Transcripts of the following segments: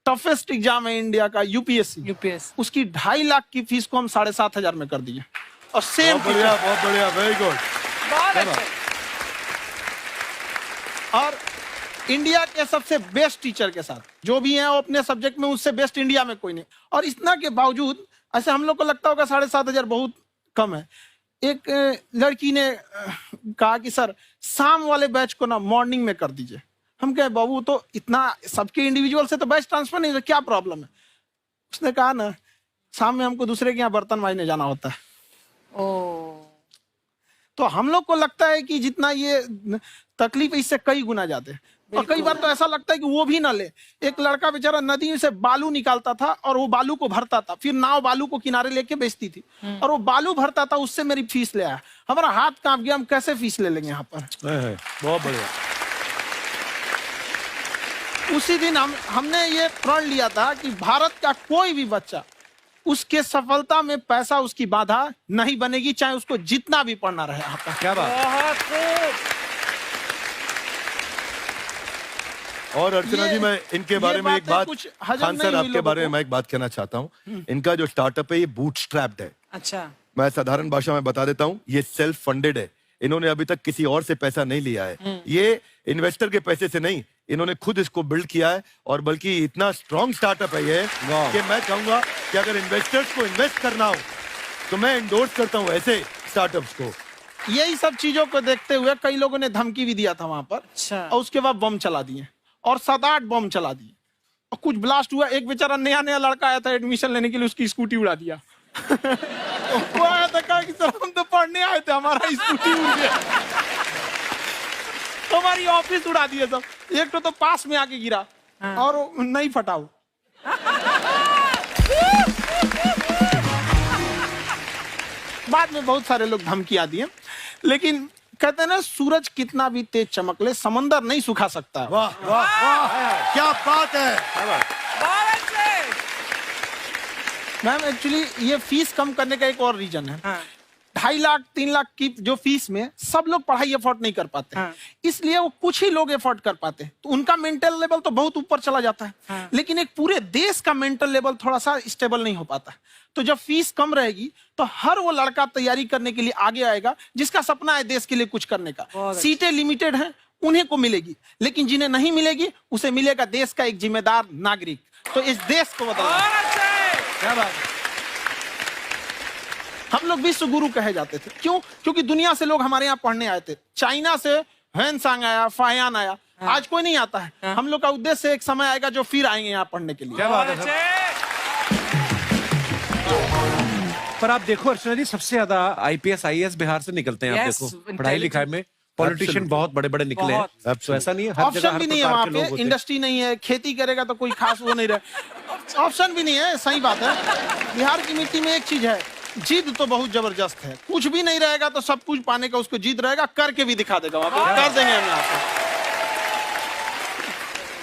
Toughest exam है India का, UPSC, उसकी 2.5 लाख की फीस को हम 7,500 में कर दिए। और सेम बहुत बढ़िया, वेरी गुड। और इंडिया के सबसे बेस्ट टीचर के साथ जो भी हैं वो अपने सब्जेक्ट में उससे बेस्ट इंडिया में कोई नहीं। और इतना के बावजूद ऐसे हम लोग को लगता होगा 7,500 बहुत कम है। एक लड़की ने कहा कि सर शाम वाले बैच को ना मॉर्निंग में कर दीजिए। हम कहे बाबू तो इतना सबके इंडिविजुअल से तो बैच ट्रांसफर नहीं, क्या प्रॉब्लम है? उसने कहा ना शाम में हमको दूसरे के यहाँ बर्तन मांजने जाना होता है। तो हम लोग को लगता है कि जितना ये तकलीफ है इससे कई गुना ज्यादा है। और कई बार तो ऐसा लगता है कि वो भी ना ले। एक लड़का बेचारा नदी से बालू निकालता था और वो बालू को भरता था, फिर नाव बालू को किनारे लेके बेचती थी और वो बालू भरता था, उससे मेरी फीस ले आया। हमारा हाथ कांप गया, हम कैसे फीस ले लेंगे यहाँ पर। बहुत बढ़िया। उसी दिन हमने ये प्रण लिया था कि भारत का कोई भी बच्चा उसके सफलता में पैसा उसकी बाधा नहीं बनेगी, चाहे उसको जितना भी पढ़ना रहे। यहाँ पर क्या बात। और अर्चना जी मैं इनके बारे में एक बात, खान सर आपके बारे में मैं एक बात कहना चाहता हूँ। इनका जो स्टार्टअप है ये बूटस्ट्रैप्ड है। अच्छा, मैं साधारण भाषा में बता देता हूँ, ये सेल्फ फंडेड है। इन्होंने अभी तक किसी और से पैसा नहीं लिया है। ये इन्वेस्टर के पैसे से नहीं, इन्होंने खुद इसको बिल्ड किया है। और बल्कि इतना स्ट्रॉन्ग स्टार्टअप है ये कि मैं कहूंगा कि अगर इन्वेस्टर्स को इन्वेस्ट करना हो तो मैं इंडोर्स करता हूँ ऐसे स्टार्टअप्स को। यही सब चीजों को देखते हुए कई लोगों ने धमकी भी दिया था वहां पर। अच्छा। और उसके बाद बम चला दिए और 7-8 बम चला दिए और कुछ ब्लास्ट हुआ। एक बेचारा नया लड़का आया था एडमिशन लेने के लिए, उसकी स्कूटी उड़ा दिया। वो आया था कहा कि सर हम तो पढ़ने आए थे, हमारा स्कूटी उड़ गया। हमारी ऑफिस उड़ा दिया सब। एक तो पास में आके गिरा और नहीं फटा वो। बाद में बहुत सारे लोग धमकियां दिए, लेकिन कहते हैं ना सूरज कितना भी तेज चमक ले समंदर नहीं सुखा सकता। वाह वाह वाह, क्या बात है। मैम एक्चुअली ये फीस कम करने का एक और रीजन है। 2.5 लाख 3 लाख की जो फीस में सब लोग पढ़ाई अफोर्ड नहीं कर पाते। इसलिए वो कुछ ही लोग अफोर्ड कर पाते हैं, तो उनका मेंटल लेवल तो बहुत ऊपर चला जाता है। लेकिन एक पूरे देश का मेंटल लेवल थोड़ा सा स्टेबल नहीं हो पाता। तो जब फीस कम रहेगी तो हर वो लड़का तैयारी करने के लिए आगे आएगा जिसका सपना है देश के लिए कुछ करने का। सीटें लिमिटेड हैं, उन्हें को मिलेगी, लेकिन जिन्हें नहीं मिलेगी उसे मिलेगा देश का एक जिम्मेदार नागरिक। तो इस देश को बदलना। क्या बात है। हम लोग विश्व गुरु कहे जाते थे, क्यों? क्योंकि दुनिया से लोग हमारे यहाँ पढ़ने आए थे। चाइना से ह्वेनसांग आया, फायान आया, आज कोई नहीं आता है। हम लोग का उद्देश्य एक समय आएगा जो फिर आएंगे यहाँ पढ़ने के लिए। क्या बात है। पर आप देखो अर्चना जी, सबसे ज्यादा आईपीएस आईएएस बिहार से निकलते हैं। आप देखो पढ़ाई लिखाई में पॉलिटिशियन बहुत बड़े बड़े निकले हैं। तो ऐसा नहीं है, हर जगह ऑप्शन भी नहीं है वहाँ पे, इंडस्ट्री नहीं है, खेती करेगा तो कोई खास वो नहीं रहे। ऑप्शन भी नहीं है, सही बात है। बिहार की मिट्टी में एक चीज है, जिद तो बहुत जबरदस्त है। कुछ भी नहीं रहेगा तो सब कुछ पाने का उसको जिद रहेगा, करके भी दिखा देगा। वहाँ पे कर देंगे हम आपको।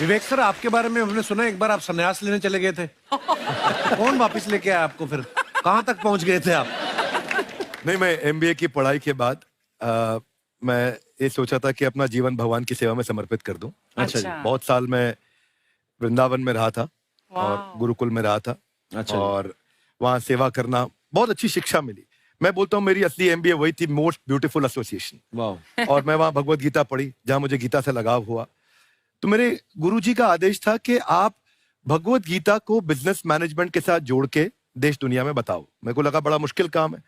विवेक सर, आपके बारे में हमने सुना एक बार आप संन्यास लेने चले गए थे। कौन वापस लेके आया आपको? फिर कहाँ तक पहुंच गए थे आप? नहीं, मैं एमबीए की पढ़ाई के बाद मैं ये सोचा था कि अपना जीवन भगवान की सेवा में समर्पित कर दूं। अच्छा जी। बहुत साल मैं वृंदावन में रहा था और गुरुकुल में रहा था। अच्छा। और वहाँ सेवा करना बहुत अच्छी शिक्षा मिली। मैं बोलता हूँ मेरी असली एमबीए वही थी, मोस्ट ब्यूटीफुल एसोसिएशन। वाह। और मैं वहाँ भगवत गीता पढ़ी, जहाँ मुझे गीता से लगाव हुआ। तो मेरे गुरुजी का आदेश था कि आप भगवत गीता को बिजनेस मैनेजमेंट के साथ जोड़ के देश दुनिया में बताओ। मेरे को लगा बड़ा मुश्किल काम है।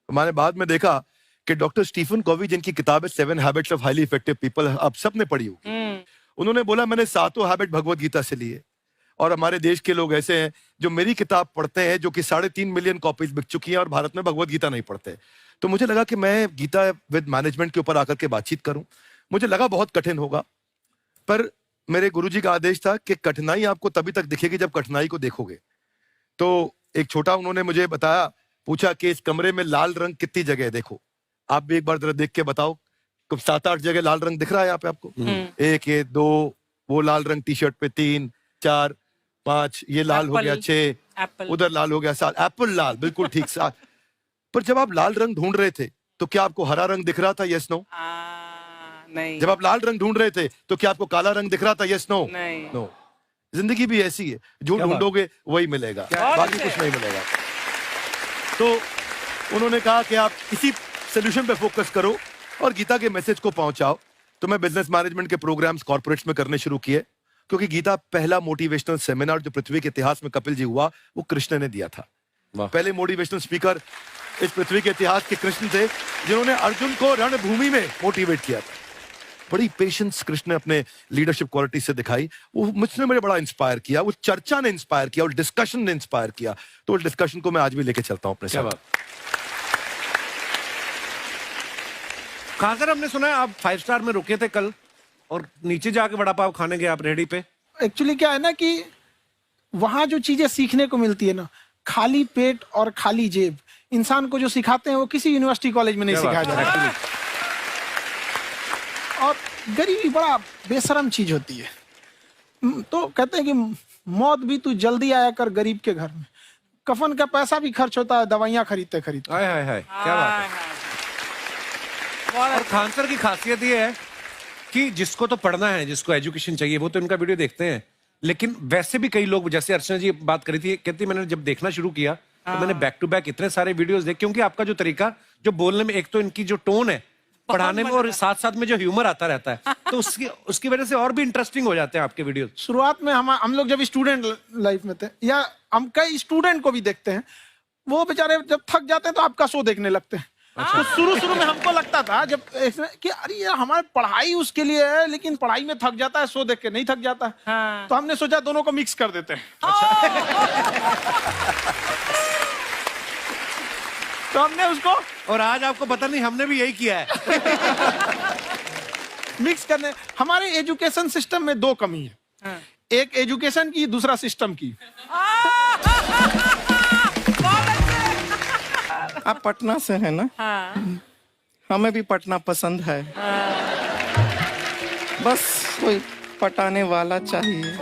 मैंने बाद में देखा कि डॉक्टर स्टीफन कॉवी, जिनकी किताब है 7 habits of highly effective people, आप सबने पढ़ी होगी। उन्होंने बोला मैंने 7 हैबिट भगवत गीता से लिए। और हमारे देश के लोग ऐसे हैं जो मेरी किताब पढ़ते हैं, जो कि 3.5 मिलियन कॉपीज बिक चुकी हैं, और भारत में भगवत गीता नहीं पढ़ते। तो मुझे लगा कि मैं गीता विद मैनेजमेंट के ऊपर आकर के बातचीत करूं। मुझे लगा बहुत कठिन होगा, पर मेरे गुरुजी का आदेश था कि कठिनाई आपको तभी तक दिखेगी जब कठिनाई को देखोगे। तो एक छोटा उन्होंने मुझे बताया, पूछा कि इस कमरे में लाल रंग कितनी जगह है, देखो आप भी एक बार जरा देख के बताओ। 7-8 जगह लाल रंग दिख रहा है यहाँ पे आपको? 1 ये 2, वो लाल रंग टी शर्ट पे 3 4 5, ये लाल हो गया 6, उधर लाल हो गया 7, एप्पल लाल, बिल्कुल ठीक 7। पर जब आप लाल रंग ढूंढ रहे थे तो क्या आपको हरा रंग दिख रहा था? Yes no? नहीं। जब आप लाल रंग ढूंढ रहे थे तो क्या आपको काला रंग दिख रहा था? Yes no? नहीं। नो। जिंदगी भी ऐसी है, जो ढूंढोगे वही मिलेगा, बाकी कुछ नहीं मिलेगा। तो उन्होंने कहा कि आप इसी सोल्यूशन पे फोकस करो और गीता के मैसेज को पहुंचाओ। तो मैं बिजनेस मैनेजमेंट के प्रोग्राम्स कॉर्पोरेट्स में करने शुरू किए, क्योंकि गीता पहला मोटिवेशनल सेमिनार जो पृथ्वी के इतिहास में कपिल जी हुआ, वो कृष्ण ने दिया था। पहले मोटिवेशनल स्पीकर इस पृथ्वी के इतिहास के कृष्ण थे, जिन्होंने अर्जुन को रणभूमि में मोटिवेट किया था। बड़ी पेशेंस कृष्ण ने अपने लीडरशिप क्वालिटी से दिखाई, वो मुझसे मुझे बड़ा इंस्पायर किया, वो चर्चा ने इंस्पायर किया और डिस्कशन ने इंस्पायर किया। तो उस डिस्कशन को मैं आज भी लेके चलता हूं अपने साथ। कहां सर, हमने सुना है आप 5 स्टार में रुके थे कल और नीचे जाके वड़ा पाव खाने गए आप रेहड़ी पे। एक्चुअली क्या है ना कि वहां जो चीजें सीखने को मिलती है ना, खाली पेट और खाली जेब इंसान को जो सिखाते हैं वो किसी यूनिवर्सिटी कॉलेज में नहीं सिखाया जाता। और गरीबी बड़ा बेशरम चीज होती है। तो कहते हैं कि मौत भी तू जल्दी आया कर गरीब के घर में, कफन का पैसा भी खर्च होता है दवाइयां खरीदते खरीदते। हाय हाय हाय, क्या बात है। और खान सर की खासियत ये है कि जिसको तो पढ़ना है, जिसको एजुकेशन चाहिए, वो तो इनका वीडियो देखते हैं, लेकिन वैसे भी कई लोग, जैसे अर्चना जी बात करी थी, कहती मैंने जब देखना शुरू किया तो मैंने बैक टू बैक इतने सारे वीडियोस देखे, क्योंकि आपका जो तरीका जो बोलने में, एक तो इनकी जो टोन है पढ़ाने में, और साथ साथ में जो ह्यूमर आता रहता है, तो उसकी वजह से और भी इंटरेस्टिंग हो जाते हैं आपके वीडियो। शुरुआत में हम लोग जब स्टूडेंट लाइफ में थे, या हम कई स्टूडेंट को भी देखते हैं, वो बेचारे जब थक जाते हैं तो आपका शो देखने लगते हैं। तो शुरू में हमको लगता था जब कि अरे यार हमारी पढ़ाई उसके लिए है, लेकिन पढ़ाई में थक जाता है, शो देख के नहीं थक जाता। तो हमने सोचा दोनों को मिक्स कर देते हैं। तो हमने उसको, और आज आपको पता नहीं हमने भी यही किया है। मिक्स करने। हमारे एजुकेशन सिस्टम में 2 कमी है, एक एजुकेशन की, दूसरा सिस्टम की। आप पटना से हैं ना? हाँ। हमें भी पटना पसंद है। बस कोई पटाने वाला चाहिए।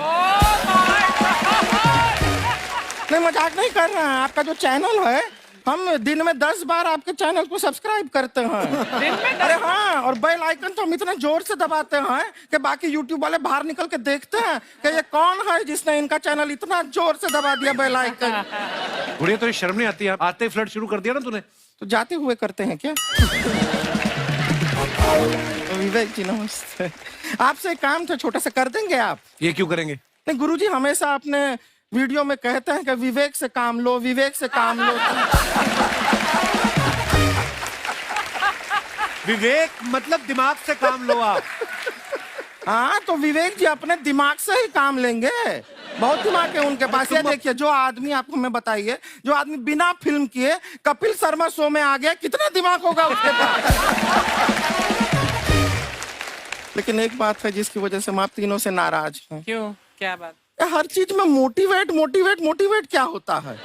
नहीं, मजाक नहीं कर रहे हैं। आपका जो चैनल है, हम दिन में 10 बार आपके चैनल को सब्सक्राइब करते हैं। अरे हाँ, और बेल आइकन तो हम इतना जोर से दबाते हैं कि बाकी यूट्यूब वाले बाहर निकल के देखते हैं कि ये कौन है जिसने इनका चैनल इतना जोर से दबा दिया बेल आइकन। बुढ़िया, तो ये शर्म नहीं आती है? आते ही फ्लर्ट शुरू कर दिया ना तूने। तो जाते हुए करते हैं क्या? विवेक जी नमस्ते। आपसे एक काम था छोटा सा, कर देंगे आप? ये क्यों करेंगे? नहीं, गुरुजी हमेशा अपने वीडियो में कहते हैं कि विवेक से काम लो, विवेक से काम लो। विवेक मतलब दिमाग से काम लो आप। हाँ, तो विवेक जी अपने दिमाग से ही काम लेंगे। बहुत दिमाग है उनके पास। ये देखिए, जो आदमी, आपको मैं बताइए, जो आदमी बिना फिल्म किए कपिल शर्मा शो में आ गया, कितना दिमाग होगा उसके पास। लेकिन एक बात है जिसकी वजह से हम आप तीनों से नाराज हैं। क्यों? क्या बात? हर चीज में मोटिवेट मोटिवेट मोटिवेट क्या होता है?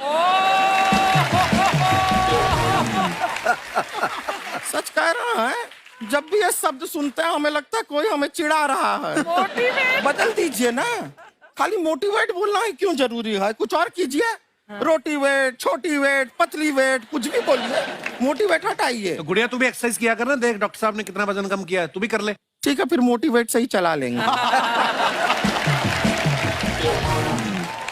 सच कह रहा है, जब भी ये शब्द सुनते हैं हमें लगता है कोई हमें चिढ़ा रहा है। बदल दीजिए ना, खाली मोटिवेट बोलना ही क्यों जरूरी है? कुछ और कीजिए। रोटी वेट, छोटी वेट, पतली वेट, कुछ भी बोलिए, मोटिवेट हटाइए। तो गुड़िया, तू भी एक्सरसाइज किया कर ना, देख डॉक्टर साहब ने कितना वजन कम किया है, तू भी कर ले। ठीक है, फिर मोटिवेट से ही चला लेंगे।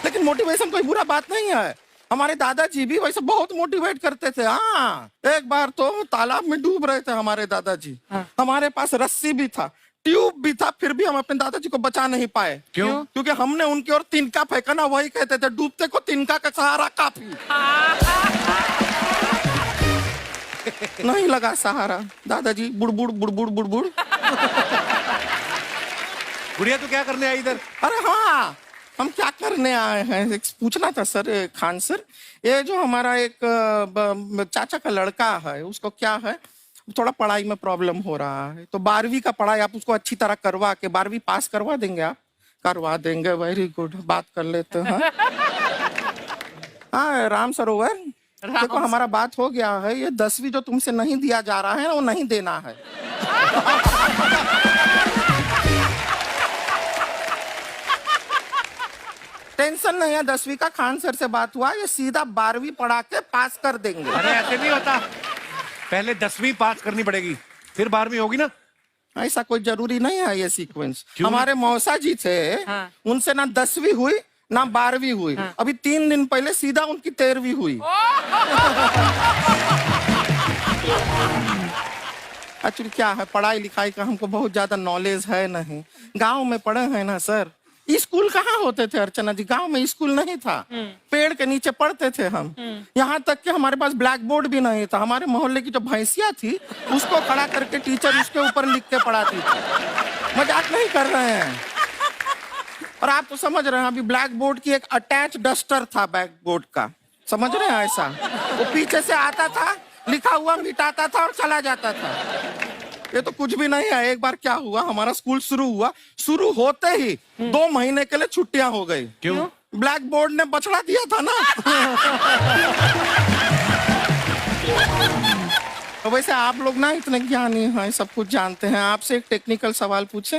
लेकिन मोटिवेशन कोई बुरा बात नहीं है। हमारे दादाजी भी वैसे बहुत मोटिवेट करते थे। हाँ, एक बार तो तालाब में डूब रहे थे हमारे दादाजी। हमारे पास रस्सी भी था, ट्यूब भी था, फिर भी हम अपने दादाजी को बचा नहीं पाए। क्यों? क्योंकि हमने उनकी ओर तिनका फेंका ना, वही कहते थे डूबते को तिनका का सहारा काफी। नहीं लगा सहारा, दादाजी बुड़बुड़ बुड़बुड़ बुड़बुड़। गुड़िया, तू क्या करने आई इधर? अरे हाँ, हम क्या करने आए हैं, एक पूछना था सर, खान सर, ये जो हमारा एक चाचा का लड़का है, उसको क्या है, थोड़ा पढ़ाई में प्रॉब्लम हो रहा है, तो 12वीं का पढ़ाई आप उसको अच्छी तरह करवा के 12वीं पास करवा देंगे आप? करवा देंगे, वेरी गुड, बात कर लेते हैं। हाँ, राम सरोवर, देखो हमारा बात हो गया है, ये 10वीं जो तुमसे नहीं दिया जा रहा है वो नहीं देना है। टेंशन नहीं है, 10वीं का खान सर से बात हुआ, ये सीधा 12वीं पढ़ा के पास कर देंगे। अरे ऐसे नहीं होता, पहले 10वीं पास करनी पड़ेगी, फिर 12वीं होगी ना। ऐसा कोई जरूरी नहीं है ये सीक्वेंस। हमारे मौसा जी थे, उनसे ना 10वीं हुई ना 12वीं हुई, अभी 3 दिन पहले सीधा उनकी 13वीं हुई। एक्चुअली क्या है, पढ़ाई लिखाई का हमको बहुत ज्यादा नॉलेज है नहीं, गांव में पढ़े हैं ना सर। स्कूल कहाँ होते थे अर्चना जी, गांव में स्कूल नहीं था, पेड़ के नीचे पढ़ते थे हम। यहाँ तक कि हमारे पास ब्लैक बोर्ड भी नहीं था, हमारे मोहल्ले की जो भैंसिया थी उसको खड़ा करके टीचर उसके ऊपर लिख के पढ़ाती थी। मजाक नहीं कर रहे हैं। और आप तो समझ रहे हैं, अभी ब्लैक बोर्ड की एक अटैच डस्टर था ब्लैक बोर्ड का, समझ रहे हैं ऐसा, वो पीछे से आता था, लिखा हुआ मिटाता था और चला जाता था। ये तो कुछ भी नहीं है। एक बार क्या हुआ, हमारा स्कूल शुरू हुआ, शुरू होते ही 2 महीने के लिए छुट्टियां हो गई। क्यों? ब्लैक बोर्ड ने बछड़ा दिया था ना। तो वैसे आप लोग ना इतने ज्ञानी हैं, सब कुछ जानते हैं। आपसे एक टेक्निकल सवाल पूछे।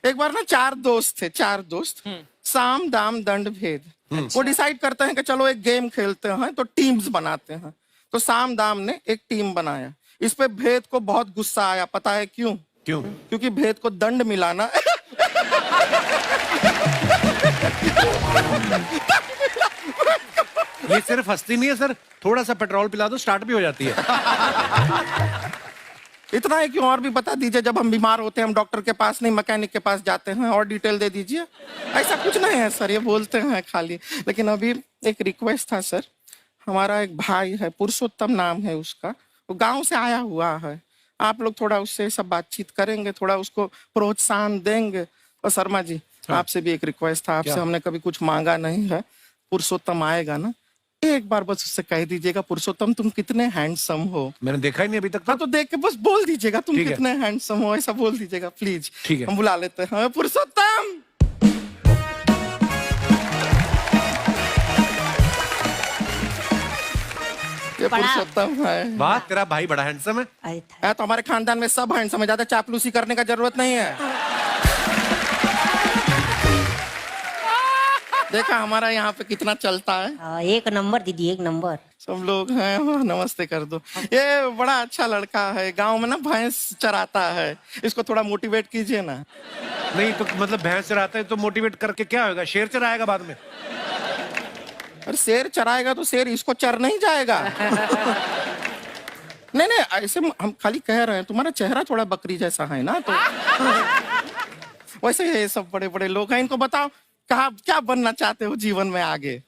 एक बार ना 4 दोस्त थे, 4 दोस्त, साम दाम दंड भेद। वो डिसाइड करते हैं कि चलो एक गेम खेलते हैं, तो टीम्स बनाते हैं। तो साम दाम ने एक टीम बनाया। इस पे भेद को बहुत गुस्सा आया, पता है क्यों? क्यों? क्योंकि भेद को दंड मिलाना ये सिर्फ हंसती नहीं है सर, थोड़ा सा पेट्रोल पिला दो स्टार्ट भी हो जाती है। इतना है क्यों, और भी बता दीजिए। जब हम बीमार होते हैं हम डॉक्टर के पास नहीं मैकेनिक के पास जाते हैं, और डिटेल दे दीजिए। ऐसा कुछ नहीं है सर, ये बोलते हैं खाली। लेकिन अभी एक रिक्वेस्ट था सर, हमारा एक भाई है, पुरुषोत्तम नाम है उसका, वो गांव से आया हुआ है। आप लोग थोड़ा उससे सब बातचीत करेंगे, थोड़ा उसको प्रोत्साहन देंगे। और शर्मा जी, आपसे भी एक रिक्वेस्ट था, आपसे हमने कभी कुछ मांगा नहीं है। पुरुषोत्तम आएगा ना, एक बार बस उससे कह दीजिएगा, पुरुषोत्तम तुम कितने हैंडसम हो। मैंने देखा ही नहीं अभी तक हाँ, तो देख के बस बोल दीजिएगा तुम ठीक है। कितने हैंडसम हो, ऐसा बोल दीजिएगा प्लीज। ठीक है। हम बुला लेते हैं पुरुषोत्तम। ये पुरुषोत्तम है। वाह, तेरा भाई बड़ा हैंडसम है। है तो हमारे खानदान में सब हैंडसम है, ज्यादा चापलूसी करने का जरूरत नहीं है। देखा हमारा यहाँ पे कितना चलता है। एक नंबर दीदी, एक नंबर। सब लोग हैं, नमस्ते कर दो। ये बड़ा अच्छा लड़का है, गांव में ना भैंस चराता है, इसको थोड़ा मोटिवेट कीजिए ना। नहीं तो मतलब भैंस चराता है तो मोटिवेट करके क्या होगा, शेर चराएगा बाद में। अरे शेर चराएगा तो शेर इसको चर नहीं जाएगा। नहीं नहीं, ऐसे हम खाली कह रहे हैं, तुम्हारा चेहरा थोड़ा बकरी जैसा है ना, तो वैसे ये सब बड़े बड़े लोग हैं। इनको बताओ कहा क्या बनना चाहते हो जीवन में आगे?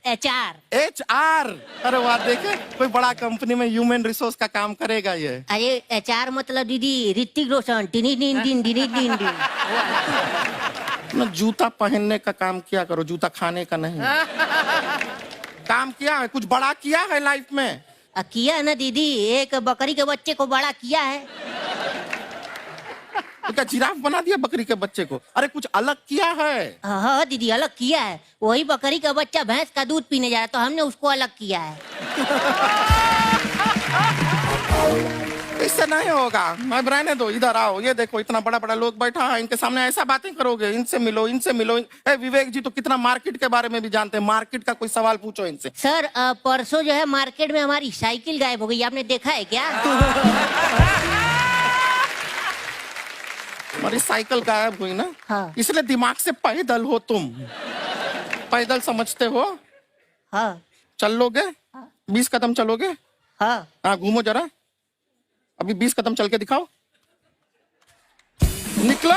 HR। HR? अरे वाह, देखे कोई बड़ा कंपनी में ह्यूमन रिसोर्स का काम करेगा ये। अरे HR मतलब दीदी Hrithik Roshan, tiny tin tin tiny tin tin. ना जूता पहनने का काम किया करो, जूता खाने का नहीं। काम किया है, कुछ बड़ा किया है लाइफ में? किया है ना दीदी, एक बकरी के बच्चे को बड़ा किया है। तो क्या जिराफ बना दिया बकरी के बच्चे को? अरे कुछ अलग किया है। हाँ दीदी, अलग किया है। वही बकरी का बच्चा भैंस का दूध पीने जा रहा है, तो हमने उसको अलग किया है। इससे नहीं होगा, मैं रहने दो, इधर आओ। ये देखो इतना बड़ा बड़ा लोग बैठा है, इनके सामने ऐसा बातें करोगे? इनसे मिलो, इनसे मिलो। विवेक जी तो कितना मार्केट के बारे में भी जानते हैं, मार्केट का कोई सवाल पूछो इनसे। सर परसों जो है मार्केट में हमारी साइकिल गायब हो गई, आपने देखा है क्या? हमारी साइकिल गायब हुई ना, हाँ। इसलिए दिमाग से पैदल हो तुम। पैदल समझते हो? हाँ। चल लोगे? 20 कदम चलोगे? हाँ। घूमो जरा, अभी 20 कदम चल के दिखाओ। निकलो।